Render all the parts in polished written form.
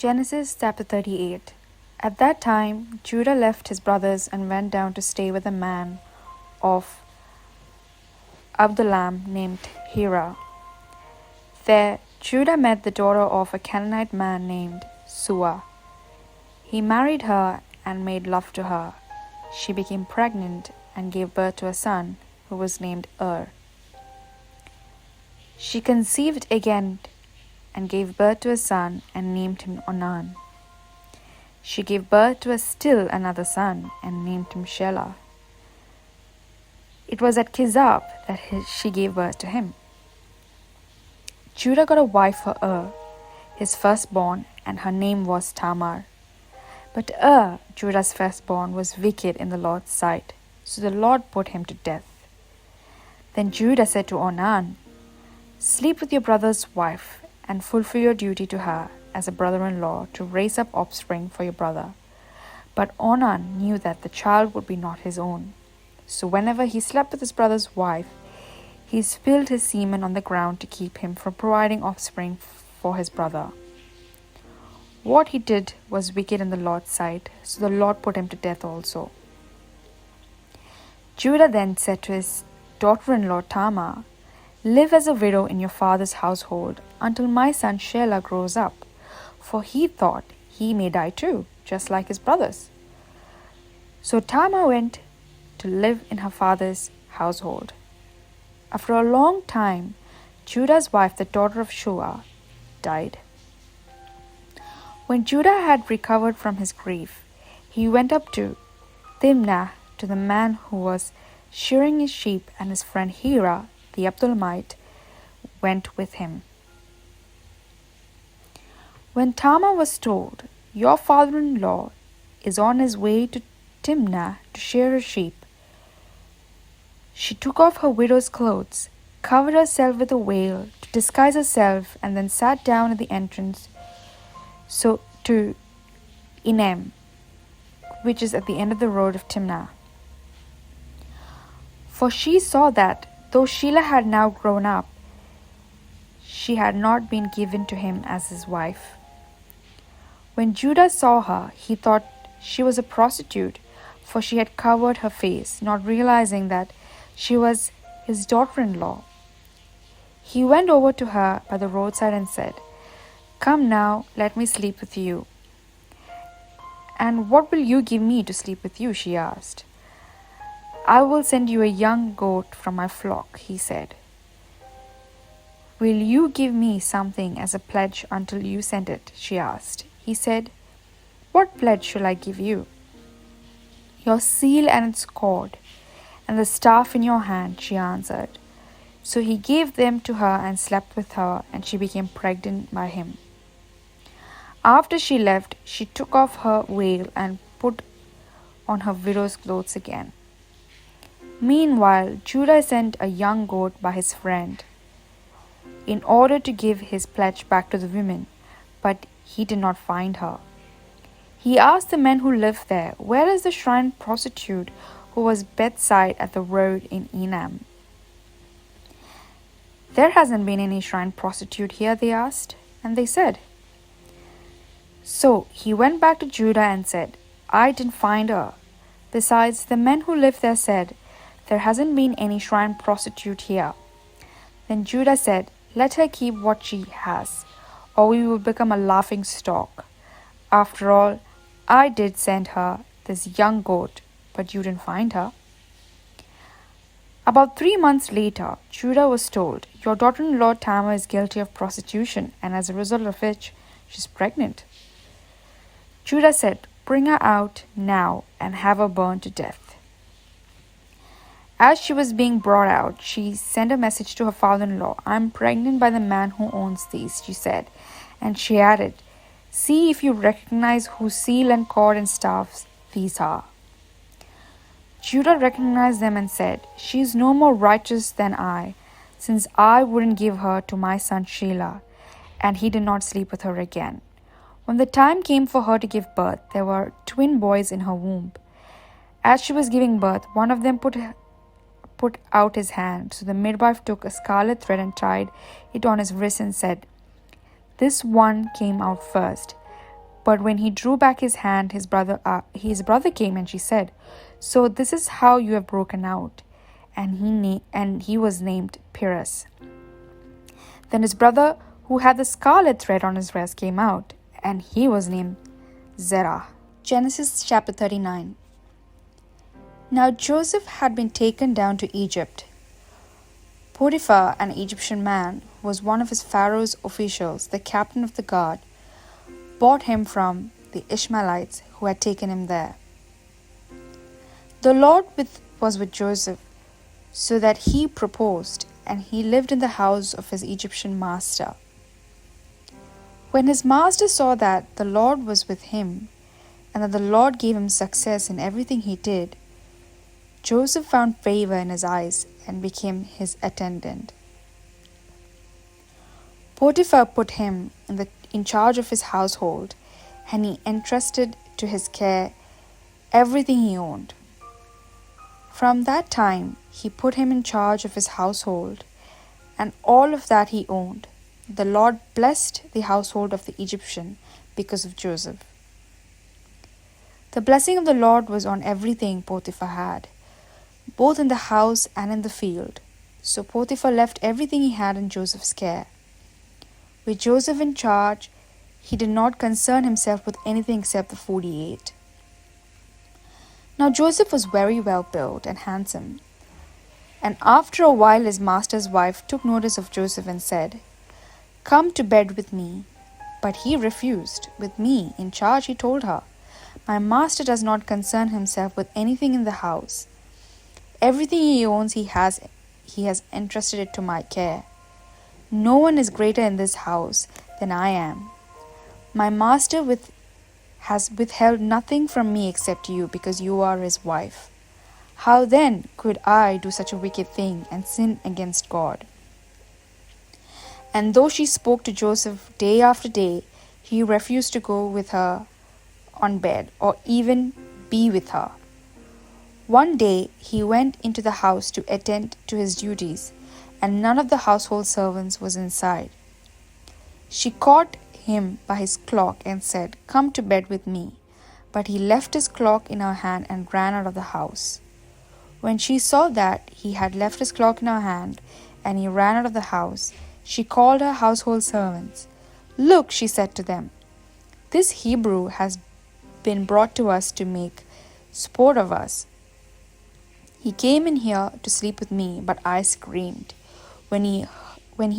Genesis chapter 38. At that time, Judah left his brothers and went down to stay with a man of Adullam named Hira. There, Judah met the daughter of a Canaanite man named Sua. He married her and made love to her. She became pregnant and gave birth to a son who was named She conceived again and gave birth to a son and named him Onan. She gave birth to still another son and named him Shelah. It was at Kizab that she gave birth to him. Judah got a wife for his firstborn, and her name was Tamar. But Judah's firstborn, was wicked in the Lord's sight, so the Lord put him to death. Then Judah said to Onan, "Sleep with your brother's wife, and fulfill your duty to her as a brother-in-law to raise up offspring for your brother." But Onan knew that the child would be not his own. So whenever he slept with his brother's wife, he spilled his semen on the ground to keep him from providing offspring for his brother. What he did was wicked in the Lord's sight, so the Lord put him to death also. Judah then said to his daughter-in-law Thoma, "Live as a widow in your father's household until my son Shelah grows up," for he thought he may die too, just like his brothers. So Thoma went to live in her father's household. After a long time, Judah's wife, the daughter of Shua, died. When Judah had recovered from his grief, he went up to Thimnah to the man who was shearing his sheep, and his friend Hira, the Abdullamite, went with him. When Thoma was told, "Your father-in-law is on his way to Timnah to shear her sheep," she took off her widow's clothes, covered herself with a veil to disguise herself, and then sat down at the entrance to Enem, which is at the end of the road of Timnah. For she saw that, though Shelah had now grown up, she had not been given to him as his wife. When Judah saw her, he thought she was a prostitute, for she had covered her face, not realizing that she was his daughter-in-law. He went over to her by the roadside and said, "Come now, let me sleep with you." "And what will you give me to sleep with you?" she asked. "I will send you a young goat from my flock," he said. "Will you give me something as a pledge until you send it?" she asked. He said, "What pledge shall I give you?" "Your seal and its cord, and the staff in your hand," she answered. So he gave them to her and slept with her, and she became pregnant by him. After she left, she took off her veil and put on her widow's clothes again. Meanwhile, Judah sent a young goat by his friend in order to give his pledge back to the women, but he did not find her. He asked the men who lived there, "Where is the shrine prostitute who was bedside at the road in Enam?" "There hasn't been any shrine prostitute here," they asked, and they said. So he went back to Judah and said, "I didn't find her. Besides, the men who lived there said, 'There hasn't been any shrine prostitute here.'" Then Judah said, "Let her keep what she has, or we will become a laughing stock. After all, I did send her this young goat, but you didn't find her." About 3 months later, Judah was told, "Your daughter-in-law Tamar is guilty of prostitution, and as a result of which, she's pregnant." Judah said, "Bring her out now and have her burned to death." As she was being brought out, she sent a message to her father-in-law. "I'm pregnant by the man who owns these," she said, and she added, "See if you recognize whose seal and cord and staffs these are." Judah recognized them and said, "She is no more righteous than I, since I wouldn't give her to my son Shelah," and he did not sleep with her again. When the time came for her to give birth, there were twin boys in her womb. As she was giving birth, one of them put out his hand. So the midwife took a scarlet thread and tied it on his wrist and said, "This one came out first." But when he drew back his hand, his brother came, and she said, "So this is how you have broken out." And he was named Pires. Then his brother, who had the scarlet thread on his breast, came out, and he was named Zerah. Genesis chapter 39. Now Joseph had been taken down to Egypt. Potiphar, an Egyptian man, who was one of his Pharaoh's officials, the captain of the guard, bought him from the Ishmaelites who had taken him there. The Lord was with Joseph, so that he proposed, and he lived in the house of his Egyptian master. When his master saw that the Lord was with him, and that the Lord gave him success in everything he did, Joseph found favor in his eyes and became his attendant. Potiphar put him in charge of his household, and he entrusted to his care everything he owned. From that time, he put him in charge of his household and all of that he owned. The Lord blessed the household of the Egyptian because of Joseph. The blessing of the Lord was on everything Potiphar had, both in the house and in the field. So Potiphar left everything he had in Joseph's care. With Joseph in charge, he did not concern himself with anything except the food he ate. Now Joseph was very well built and handsome. And after a while his master's wife took notice of Joseph and said, "Come to bed with me." But he refused. "With me in charge," he told her, "my master does not concern himself with anything in the house. Everything he owns he has entrusted it to my care. No one is greater in this house than I am. My master has withheld nothing from me except you, because you are his wife. How then could I do such a wicked thing and sin against God?" And though she spoke to Joseph day after day, he refused to go with her on bed or even be with her. One day he went into the house to attend to his duties, and none of the household servants was inside. She caught him by his cloak and said, "Come to bed with me." But he left his cloak in her hand and ran out of the house. When she saw that he had left his cloak in her hand and he ran out of the house, she called her household servants. "Look," she said to them, "this Hebrew has been brought to us to make sport of us. He came in here to sleep with me, but I screamed. When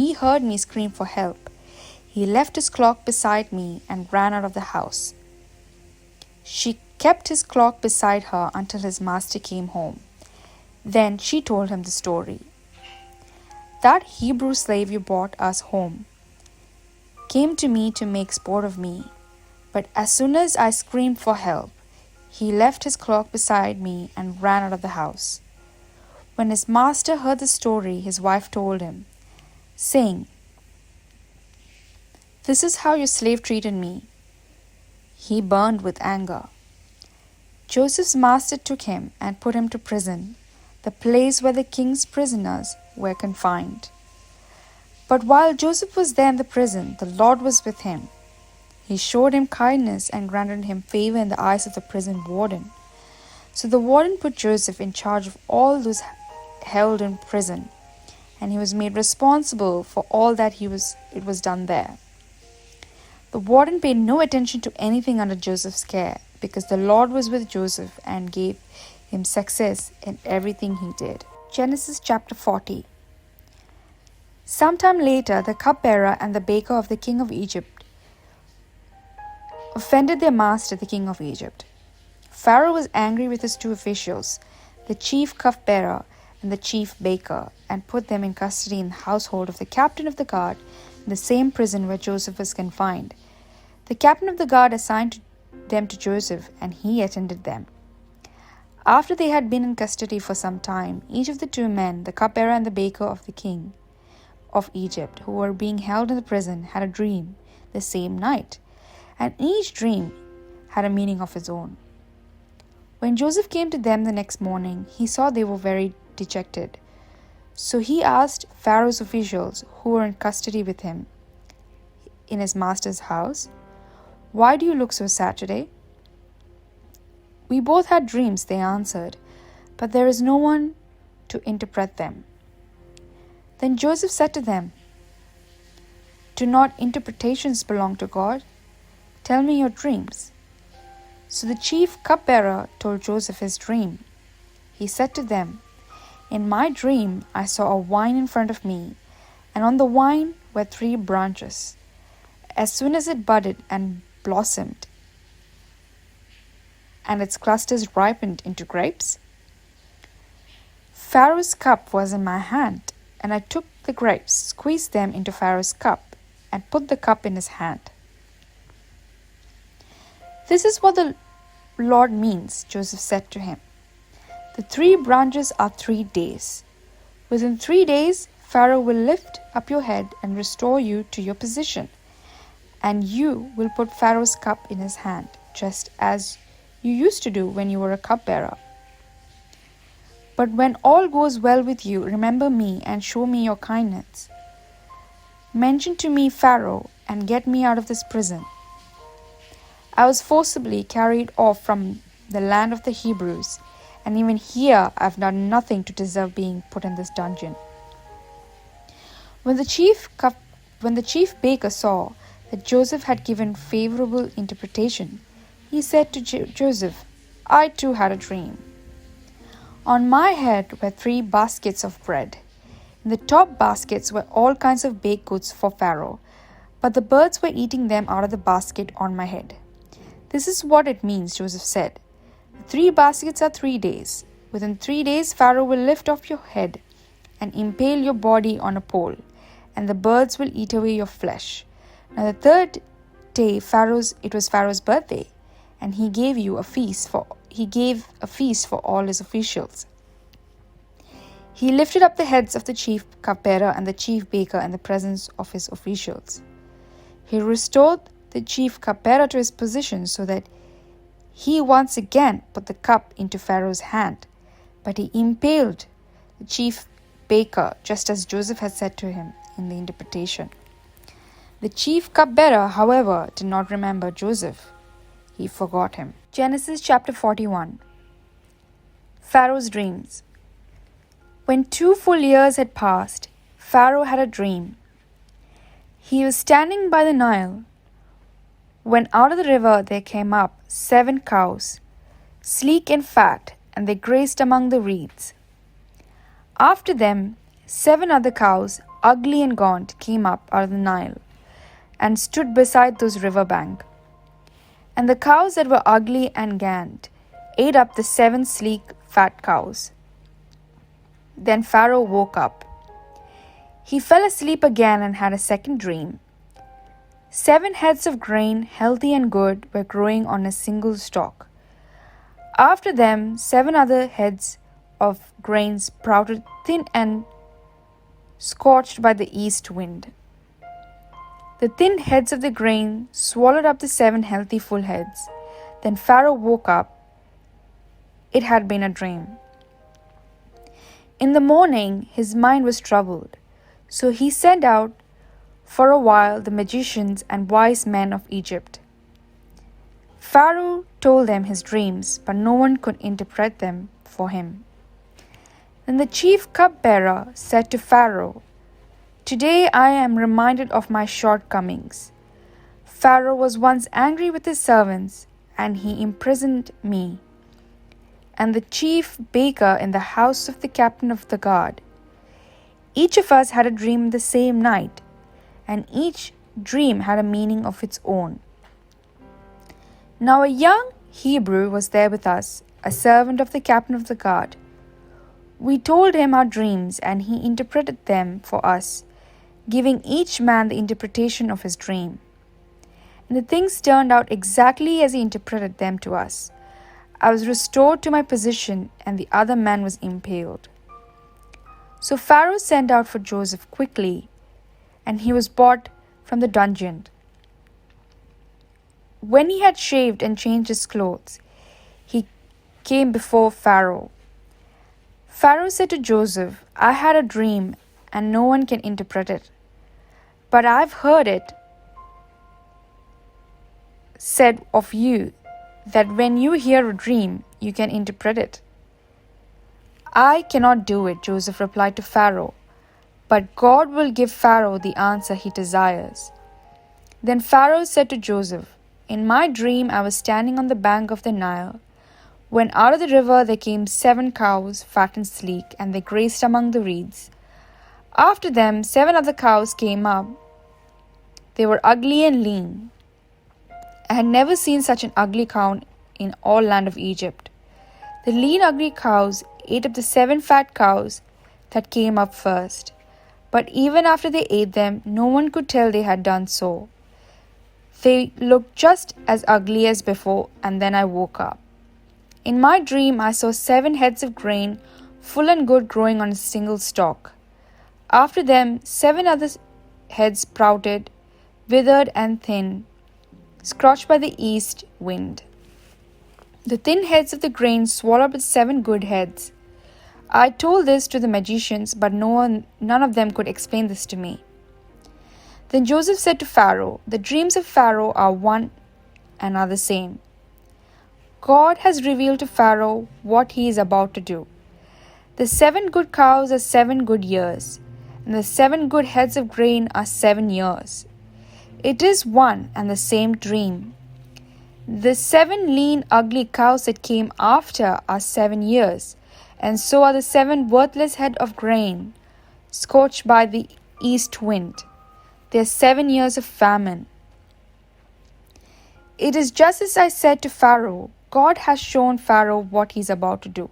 he heard me scream for help, he left his cloak beside me and ran out of the house." She kept his cloak beside her until his master came home. Then she told him the story. "That Hebrew slave you brought us home came to me to make sport of me, but as soon as I screamed for help, he left his cloak beside me and ran out of the house." When his master heard the story, his wife told him, saying, "This is how your slave treated me." He burned with anger. Joseph's master took him and put him to prison, the place where the king's prisoners were confined. But while Joseph was there in the prison, the Lord was with him. He showed him kindness and granted him favor in the eyes of the prison warden. So the warden put Joseph in charge of all those held in prison, and he was made responsible for all that it was done there. The warden paid no attention to anything under Joseph's care, because the Lord was with Joseph and gave him success in everything he did. Genesis chapter 40. Sometime later, the cupbearer and the baker of the king of Egypt offended their master, the king of Egypt. Pharaoh was angry with his two officials, the chief cupbearer and the chief baker, and put them in custody in the household of the captain of the guard in the same prison where Joseph was confined. The captain of the guard assigned them to Joseph, and he attended them. After they had been in custody for some time, each of the two men, the cupbearer and the baker of the king of Egypt, who were being held in the prison, had a dream the same night, and each dream had a meaning of its own. When Joseph came to them the next morning, he saw they were very dejected. So he asked Pharaoh's officials who were in custody with him in his master's house, "Why do you look so sad today?" "We both had dreams," they answered, "but there is no one to interpret them." Then Joseph said to them, "Do not interpretations belong to God? Tell me your dreams." So the chief cupbearer told Joseph his dream. He said to them, "In my dream I saw a vine in front of me, and on the vine were 3 branches. As soon as it budded and blossomed, and its clusters ripened into grapes, Pharaoh's cup was in my hand, and I took the grapes, squeezed them into Pharaoh's cup, and put the cup in his hand." "This is what the Lord means," Joseph said to him. "The 3 branches are 3 days. Within 3 days, Pharaoh will lift up your head and restore you to your position, and you will put Pharaoh's cup in his hand, just as you used to do when you were a cupbearer. But when all goes well with you, remember me and show me your kindness. Mention to me Pharaoh and get me out of this prison. I was forcibly carried off from the land of the Hebrews, and even here I have done nothing to deserve being put in this dungeon." When the chief baker saw that Joseph had given favorable interpretation, he said to Joseph, "I too had a dream. On my head were 3 baskets of bread. In the top baskets were all kinds of baked goods for Pharaoh, but the birds were eating them out of the basket on my head." "This is what it means," Joseph said. "The 3 baskets are 3 days. Within 3 days Pharaoh will lift off your head and impale your body on a pole, and the birds will eat away your flesh. Now the 3rd day it was Pharaoh's birthday, and he gave a feast for all his officials. He lifted up the heads of the chief cupbearer and the chief baker in the presence of his officials. He restored the chief cupbearer to his position so that he once again put the cup into Pharaoh's hand, but he impaled the chief baker just as Joseph had said to him in the interpretation. The chief cupbearer, however, did not remember Joseph. He forgot him. Genesis chapter 41. Pharaoh's dreams. When 2 full years had passed, Pharaoh had a dream. He was standing by the Nile when out of the river there came up 7 cows, sleek and fat, and they grazed among the reeds. After them, 7 other cows, ugly and gaunt, came up out of the Nile and stood beside those river bank. And the cows that were ugly and gaunt ate up the 7 sleek, fat cows. Then Pharaoh woke up. He fell asleep again and had a second dream. 7 heads of grain, healthy and good, were growing on a single stalk. After them, 7 other heads of grain sprouted thin and scorched by the east wind. The thin heads of the grain swallowed up the 7 healthy full heads. Then Pharaoh woke up. It had been a dream. In the morning, his mind was troubled, so he sent out for a while the magicians and wise men of Egypt. Pharaoh told them his dreams, but no one could interpret them for him. Then the chief cupbearer said to Pharaoh, "Today I am reminded of my shortcomings. Pharaoh was once angry with his servants, and he imprisoned me and the chief baker in the house of the captain of the guard. Each of us had a dream the same night, and each dream had a meaning of its own. Now a young Hebrew was there with us, a servant of the captain of the guard. We told him our dreams, and he interpreted them for us, giving each man the interpretation of his dream. And the things turned out exactly as he interpreted them to us. I was restored to my position, and the other man was impaled. So Pharaoh sent out for Joseph quickly, and he was brought from the dungeon. When he had shaved and changed his clothes, he came before Pharaoh. Pharaoh said to Joseph, I had a dream, and no one can interpret it. But I've heard it said of you that when you hear a dream, you can interpret it. I cannot do it, Joseph replied to Pharaoh, but God will give Pharaoh the answer he desires. Then Pharaoh said to Joseph, In my dream I was standing on the bank of the Nile, when out of the river there came 7 cows, fat and sleek, and they grazed among the reeds. After them 7 other cows came up. They were ugly and lean. I had never seen such an ugly cow in all land of Egypt. The lean, ugly cows ate up the 7 fat cows that came up first. But even after they ate them, no one could tell they had done so. They looked just as ugly as before, and then I woke up. In my dream, I saw 7 heads of grain, full and good, growing on a single stalk. After them, 7 other heads sprouted, withered and thin, scorched by the east wind. The thin heads of the grain swallowed the 7 good heads. I told this to the magicians, but none of them could explain this to me. Then Joseph said to Pharaoh, The dreams of Pharaoh are one and are the same. God has revealed to Pharaoh what he is about to do. The 7 good cows are 7 good years, and the 7 good heads of grain are 7 years. It is one and the same dream. The 7 lean, ugly cows that came after are 7 years, and so are the 7 worthless heads of grain, scorched by the east wind. They are 7 years of famine. It is just as I said to Pharaoh. God has shown Pharaoh what he is about to do.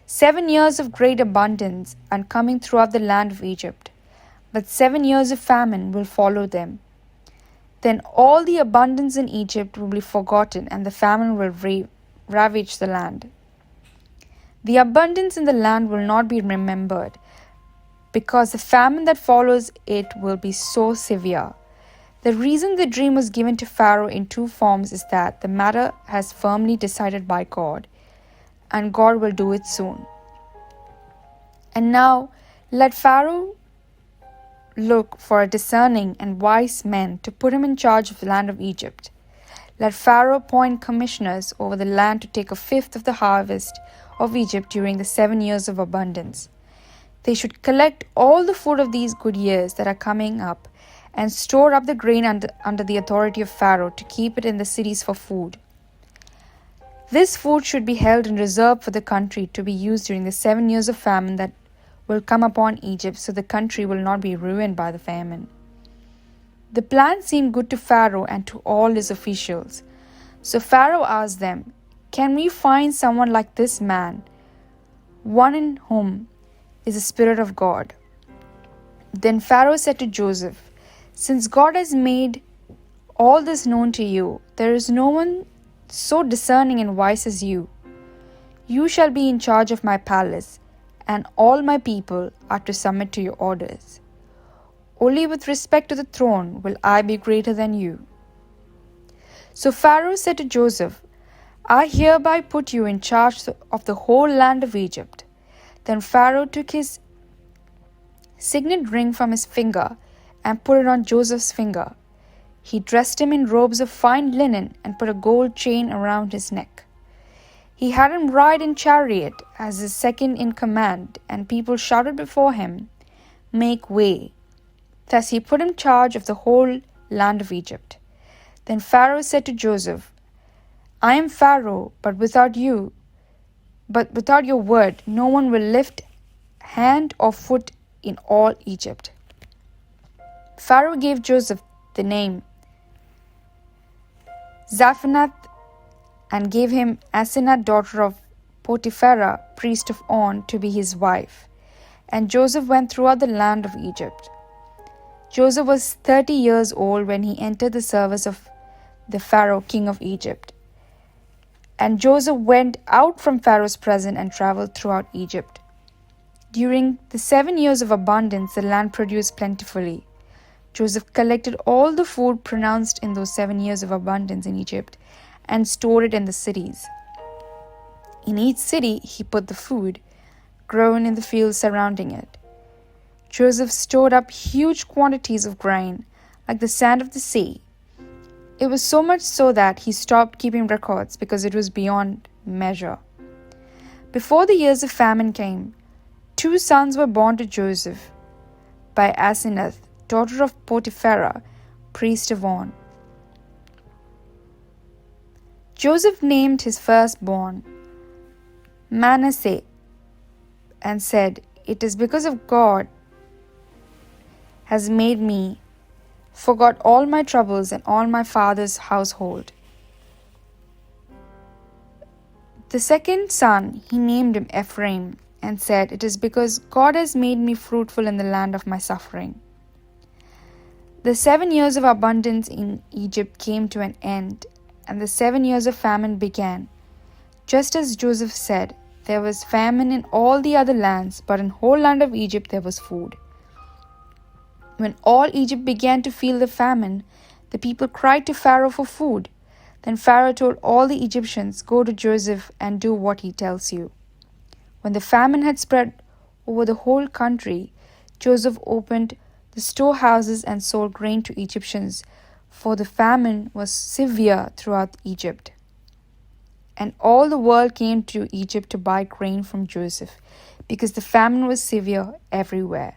7 years of great abundance are coming throughout the land of Egypt, but 7 years of famine will follow them. Then all the abundance in Egypt will be forgotten, and the famine will ravage the land. The abundance in the land will not be remembered, because the famine that follows it will be so severe. The reason the dream was given to Pharaoh in 2 forms is that the matter has firmly decided by God, and God will do it soon. And now let Pharaoh look for a discerning and wise man to put him in charge of the land of Egypt. Let Pharaoh appoint commissioners over the land to take 1/5 of the harvest of Egypt during the 7 years of abundance. They should collect all the food of these good years that are coming up and store up the grain under the authority of Pharaoh to keep it in the cities for food. This food should be held in reserve for the country to be used during the 7 years of famine that will come upon Egypt, so the country will not be ruined by the famine. The plan seemed good to Pharaoh and to all his officials. So Pharaoh asked them, Can we find someone like this man, one in whom is the Spirit of God? Then Pharaoh said to Joseph, Since God has made all this known to you, there is no one so discerning and wise as you. You shall be in charge of my palace, and all my people are to submit to your orders. Only with respect to the throne will I be greater than you. So Pharaoh said to Joseph, I hereby put you in charge of the whole land of Egypt. Then Pharaoh took his signet ring from his finger and put it on Joseph's finger. He dressed him in robes of fine linen and put a gold chain around his neck. He had him ride in chariot as his second in command, and people shouted before him, Make way. Thus he put him in charge of the whole land of Egypt. Then Pharaoh said to Joseph, I am Pharaoh, but without your word, no one will lift hand or foot in all Egypt. Pharaoh gave Joseph the name Zaphanath and gave him Asenath, daughter of Potiphera, priest of On, to be his wife. And Joseph went throughout the land of Egypt. Joseph was 30 years old when he entered the service of the Pharaoh, king of Egypt. And Joseph went out from Pharaoh's presence and traveled throughout Egypt. During the 7 years of abundance, the land produced plentifully. Joseph collected all the food pronounced in those 7 years of abundance in Egypt and stored it in the cities. In each city he put the food grown in the fields surrounding it. Joseph stored up huge quantities of grain, like the sand of the sea. It was so much so that he stopped keeping records because it was beyond measure. Before the years of famine came, 2 sons were born to Joseph by Asenath, daughter of Potiphera, priest of On. Joseph named his firstborn Manasseh and said, "It is because of God has made me forgot all my troubles and all my father's household." The second son he named him Ephraim and said, "It is because God has made me fruitful in the land of my suffering." The 7 years of abundance in Egypt came to an end, and the 7 years of famine began. Just as Joseph said, there was famine in all the other lands, but in the whole land of Egypt there was food. When all Egypt began to feel the famine, the people cried to Pharaoh for food. Then Pharaoh told all the Egyptians, "Go to Joseph and do what he tells you." When the famine had spread over the whole country, Joseph opened the storehouses and sold grain to Egyptians, for the famine was severe throughout Egypt. And all the world came to Egypt to buy grain from Joseph, because the famine was severe everywhere.